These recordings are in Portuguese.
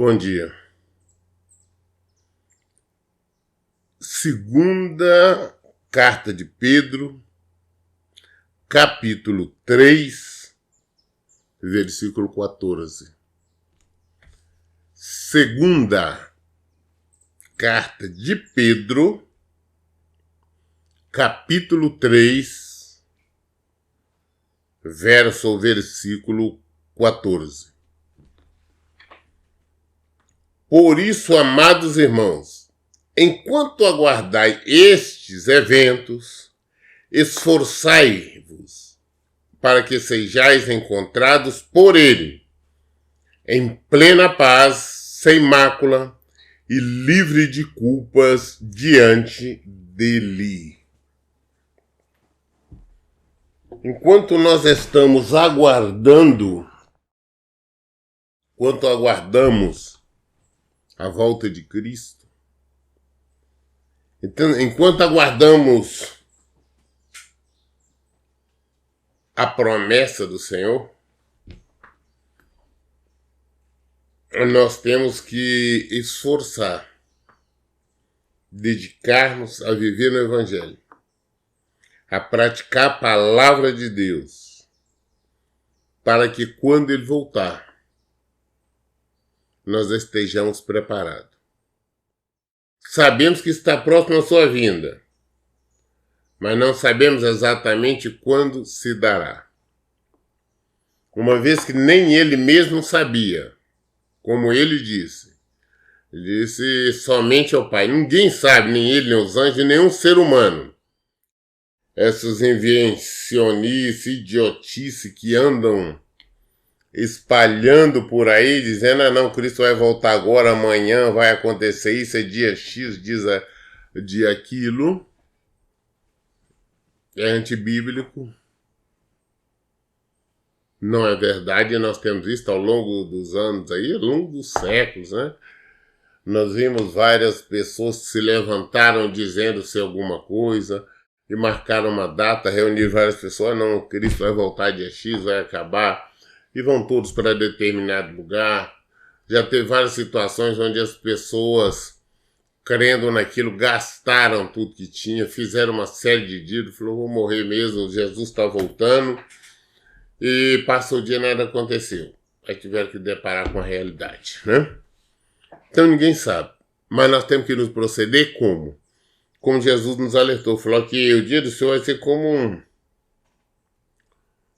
Bom dia. Segunda carta de Pedro, capítulo 3, versículo 14. Segunda carta de Pedro, capítulo 3, versículo 14. Por isso, amados irmãos, enquanto aguardai estes eventos, esforçai-vos para que sejais encontrados por ele, em plena paz, sem mácula e livre de culpas diante dele. Enquanto nós estamos aguardamos a volta de Cristo, então, enquanto aguardamos a promessa do Senhor, nós temos que esforçar, dedicar-nos a viver no Evangelho, a praticar a palavra de Deus, para que quando Ele voltar, nós estejamos preparados. Sabemos que está próximo a sua vinda, mas não sabemos exatamente quando se dará. Uma vez que nem ele mesmo sabia, como ele disse somente ao Pai. Ninguém sabe, nem ele, nem os anjos, nem nenhum ser humano. Essas invencionices, idiotices que andam espalhando por aí, dizendo, não, Cristo vai voltar agora, amanhã vai acontecer isso, é dia X, diz dia aquilo, é antibíblico, não é verdade, nós temos visto ao longo dos anos aí, ao longo dos séculos, né? Nós vimos várias pessoas que se levantaram dizendo-se alguma coisa e marcaram uma data, reuniram várias pessoas, não, Cristo vai voltar dia X, vai acabar, e vão todos para determinado lugar. Já teve várias situações onde as pessoas, crendo naquilo, gastaram tudo que tinha, fizeram uma série de dívidas, falaram, vou morrer mesmo, Jesus está voltando, e passou o dia e nada aconteceu. Aí tiveram que deparar com a realidade, né? Então ninguém sabe, mas nós temos que nos proceder como? Como Jesus nos alertou, falou que o dia do Senhor vai ser como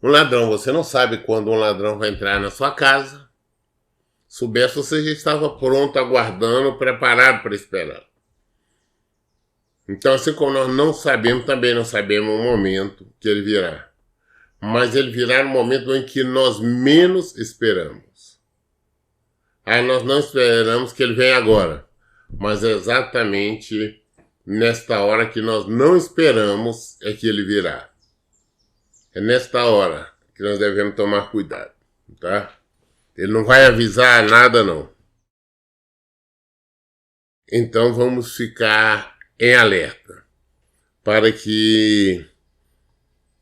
um ladrão. Você não sabe quando um ladrão vai entrar na sua casa. Soubesse, você já estava pronto, aguardando, preparado para esperar. Então, assim como nós não sabemos, também não sabemos o momento que ele virá. Mas ele virá no momento em que nós menos esperamos. Aí nós não esperamos que ele venha agora, mas é exatamente nesta hora que nós não esperamos é que ele virá. É nesta hora que nós devemos tomar cuidado, tá? Ele não vai avisar nada, não. Então vamos ficar em alerta para que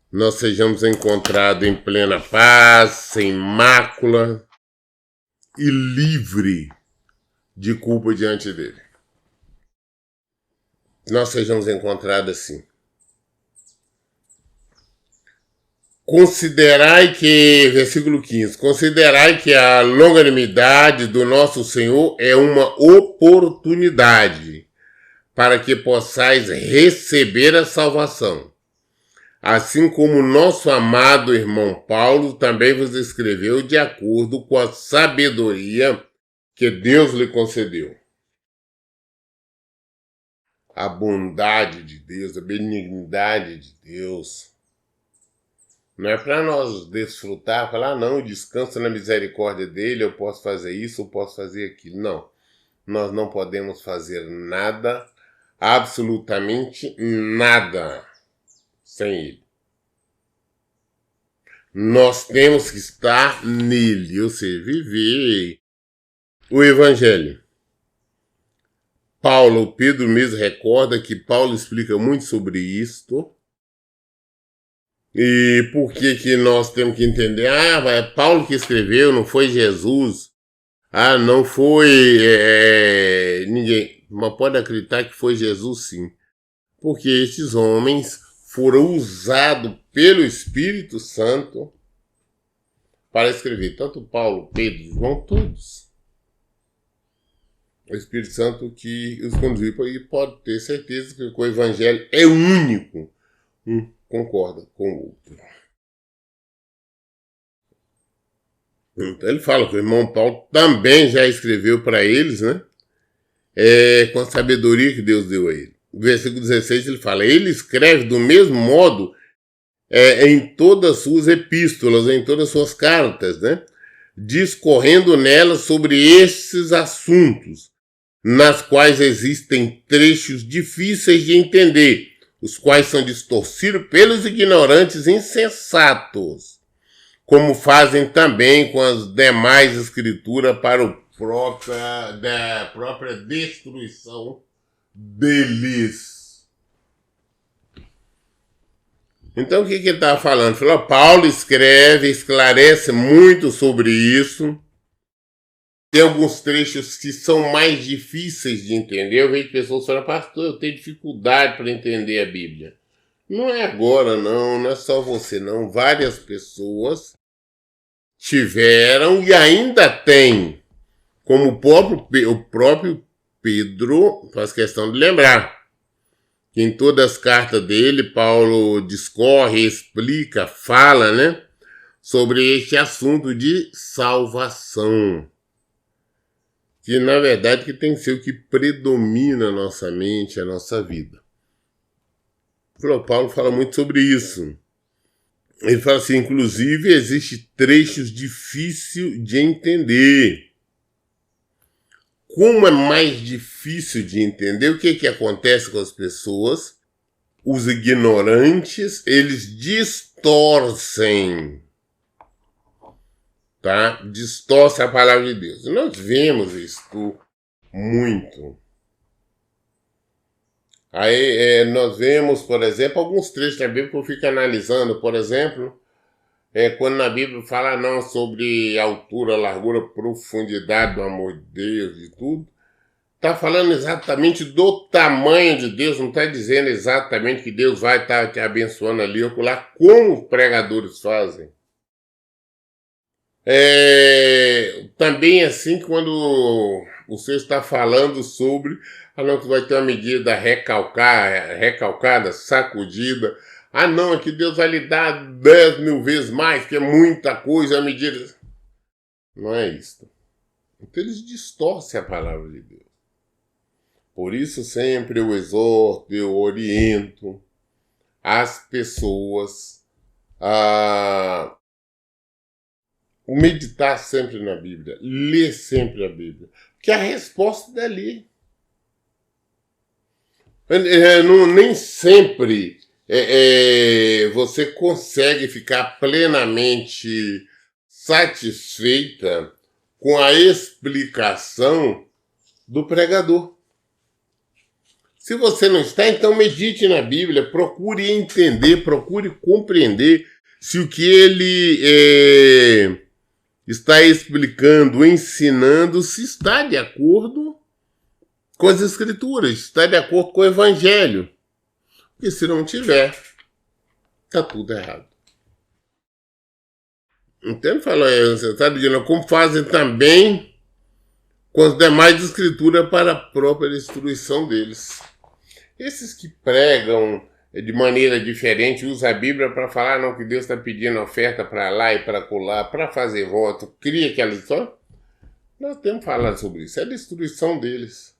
nós sejamos encontrados em plena paz, sem mácula e livre de culpa diante dele. Nós sejamos encontrados assim. Considerai que, versículo 15, considerai que a longanimidade do nosso Senhor é uma oportunidade para que possais receber a salvação. Assim como nosso amado irmão Paulo também vos escreveu de acordo com a sabedoria que Deus lhe concedeu. A bondade de Deus, a benignidade de Deus, não é para nós desfrutar, falar, não, descansa na misericórdia dele, eu posso fazer isso, eu posso fazer aquilo. Não, nós não podemos fazer nada, absolutamente nada, sem ele. Nós temos que estar nele, ou seja, viver o Evangelho. Pedro mesmo recorda que Paulo explica muito sobre isto. E por que nós temos que entender? É Paulo que escreveu, não foi Jesus. Ah, não foi ninguém. Mas pode acreditar que foi Jesus sim. Porque esses homens foram usados pelo Espírito Santo para escrever. Tanto Paulo, Pedro, João, todos. O Espírito Santo que os conduziu, e pode ter certeza que o Evangelho é único. Um concorda com o outro. Então ele fala que o irmão Paulo também já escreveu para eles, né? Com a sabedoria que Deus deu a ele. No versículo 16 ele fala, ele escreve do mesmo modo em todas as suas epístolas, em todas as suas cartas, né? Discorrendo nelas sobre esses assuntos, nas quais existem trechos difíceis de entender, os quais são distorcidos pelos ignorantes insensatos, como fazem também com as demais escrituras para da própria destruição deles. Então o que ele estava falando? Falou, Paulo escreve, esclarece muito sobre isso. Tem alguns trechos que são mais difíceis de entender. Eu vejo pessoas falando, pastor, eu tenho dificuldade para entender a Bíblia. Não é agora, não é só você, não. Várias pessoas tiveram e ainda têm, como o próprio Pedro faz questão de lembrar. Que em todas as cartas dele, Paulo discorre, explica, fala, né, sobre este assunto de salvação. Que, na verdade, que tem que ser o que predomina a nossa mente, a nossa vida. O Paulo fala muito sobre isso. Ele fala assim, inclusive, existe trechos difíceis de entender. Como é mais difícil de entender, o que acontece com as pessoas? Os ignorantes, eles distorcem, tá? Distorcem a palavra de Deus. Nós vemos isso muito. Aí nós vemos, por exemplo, alguns trechos da Bíblia que eu fico analisando, por exemplo, quando na Bíblia fala não sobre altura, largura, profundidade do amor de Deus e tudo, está falando exatamente do tamanho de Deus, não está dizendo exatamente que Deus vai estar te abençoando ali ou lá, como os pregadores fazem. Também assim, quando você está falando sobre, não, que vai ter uma medida recalcada, sacudida, não, é que Deus vai lhe dar 10.000 vezes mais, que é muita coisa, a medida. Não é isso. Então eles distorcem a palavra de Deus. Por isso sempre eu exorto, eu oriento as pessoas a meditar sempre na Bíblia, ler sempre a Bíblia, porque a resposta é dali. Nem sempre você consegue ficar plenamente satisfeita com a explicação do pregador. Se você não está, então medite na Bíblia, procure entender, procure compreender se o que ele está explicando, ensinando, se está de acordo com as Escrituras, está de acordo com o Evangelho. Porque se não tiver, está tudo errado. Então ele fala, você está dizendo como fazem também com as demais Escrituras para a própria destruição deles. Esses que pregam de maneira diferente, usam a Bíblia para falar não, que Deus está pedindo oferta para lá e para colar, para fazer voto, cria aquela história. Nós temos que falar sobre isso, é a destruição deles.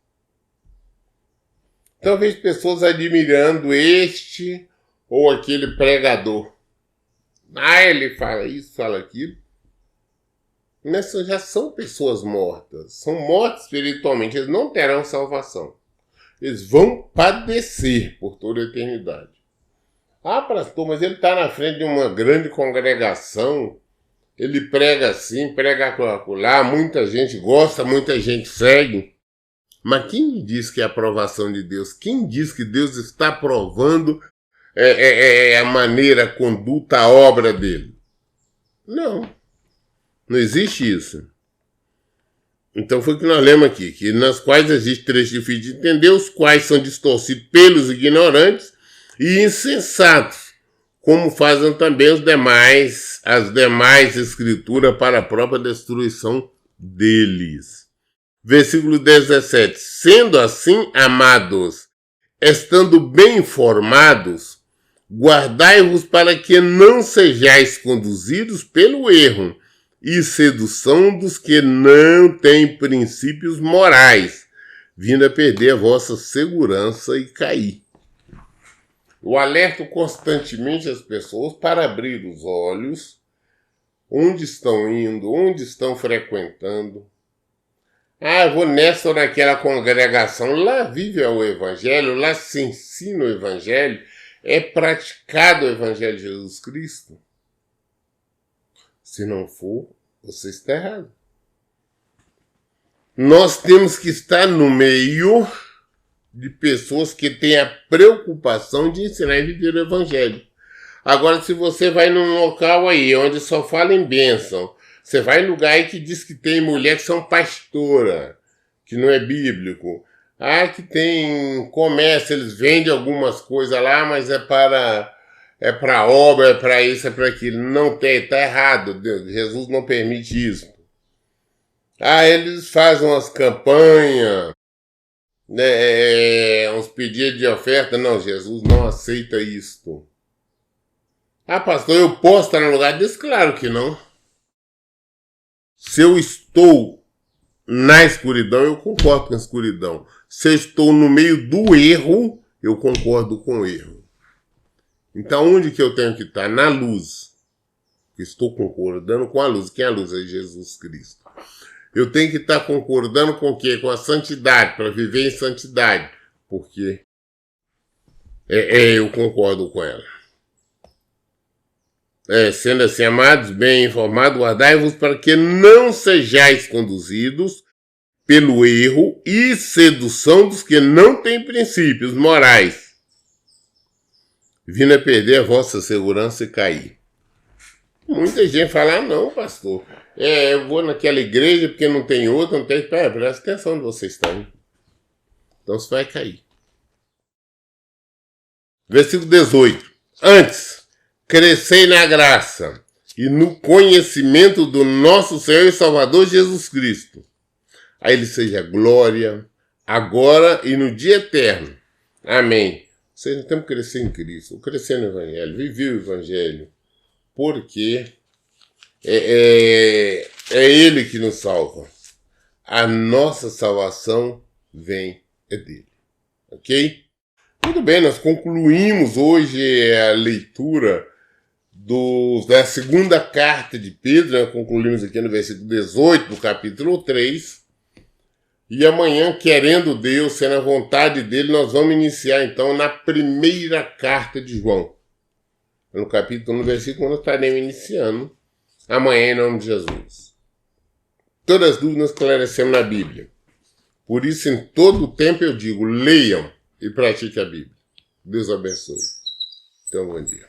Então eu vejo pessoas admirando este ou aquele pregador. Ele fala isso, fala aquilo. Mas já são pessoas mortas, são mortas espiritualmente, eles não terão salvação. Eles vão padecer por toda a eternidade. Pastor, mas ele está na frente de uma grande congregação, ele prega assim, prega lá, muita gente gosta, muita gente segue. Mas quem diz que é a aprovação de Deus? Quem diz que Deus está aprovando a maneira, a conduta, a obra dele? Não existe isso. Então foi o que nós lemos aqui, que nas quais existe três difíceis de entender, os quais são distorcidos pelos ignorantes e insensatos, como fazem também as demais escrituras para a própria destruição deles. Versículo 17. Sendo assim, amados, estando bem informados, guardai-vos para que não sejais conduzidos pelo erro e sedução dos que não têm princípios morais, vindo a perder a vossa segurança e cair. Eu alerto constantemente as pessoas para abrir os olhos, onde estão indo, onde estão frequentando. Eu vou nessa ou naquela congregação, lá vive o Evangelho, lá se ensina o Evangelho, é praticado o Evangelho de Jesus Cristo. Se não for, você está errado. Nós temos que estar no meio de pessoas que têm a preocupação de ensinar e viver o Evangelho. Agora, se você vai num local aí, onde só fala em bênção, você vai em lugar aí que diz que tem mulher que são pastora, que não é bíblico. Que tem comércio, eles vendem algumas coisas lá, mas é para obra, é para isso, é para aquilo. Não tem, está errado. Jesus não permite isso. Eles fazem umas campanhas, uns pedidos de oferta. Não, Jesus não aceita isto. Pastor, eu posso estar no lugar desse? Claro que não. Se eu estou na escuridão, eu concordo com a escuridão. Se eu estou no meio do erro, eu concordo com o erro. Então, onde que eu tenho que estar? Na luz. Estou concordando com a luz. Quem é a luz? É Jesus Cristo. Eu tenho que estar concordando com o quê? Com a santidade, para viver em santidade. Porque eu concordo com ela. Sendo assim, amados, bem informados, guardai-vos para que não sejais conduzidos pelo erro e sedução dos que não têm princípios morais, vindo a perder a vossa segurança e cair. Muita gente fala, não, pastor, eu vou naquela igreja porque não tem outra, não tem... Presta atenção onde você está, hein? Então você vai cair. Versículo 18. Antes, crescei na graça e no conhecimento do nosso Senhor e Salvador Jesus Cristo. A Ele seja glória, agora e no dia eterno. Amém. Vocês temos que crescer em Cristo, crescer no Evangelho, viver o Evangelho, porque é Ele que nos salva. A nossa salvação vem dele. Ok? Muito bem, nós concluímos hoje a leitura da segunda carta de Pedro, nós concluímos aqui no versículo 18 do capítulo 3, e amanhã, querendo Deus, sendo a vontade dele, nós vamos iniciar então na primeira carta de João. No capítulo 1, no versículo, nós estaremos iniciando amanhã em nome de Jesus. Todas as dúvidas esclarecemos na Bíblia. Por isso, em todo o tempo eu digo, leiam e pratiquem a Bíblia. Deus abençoe. Então, bom dia.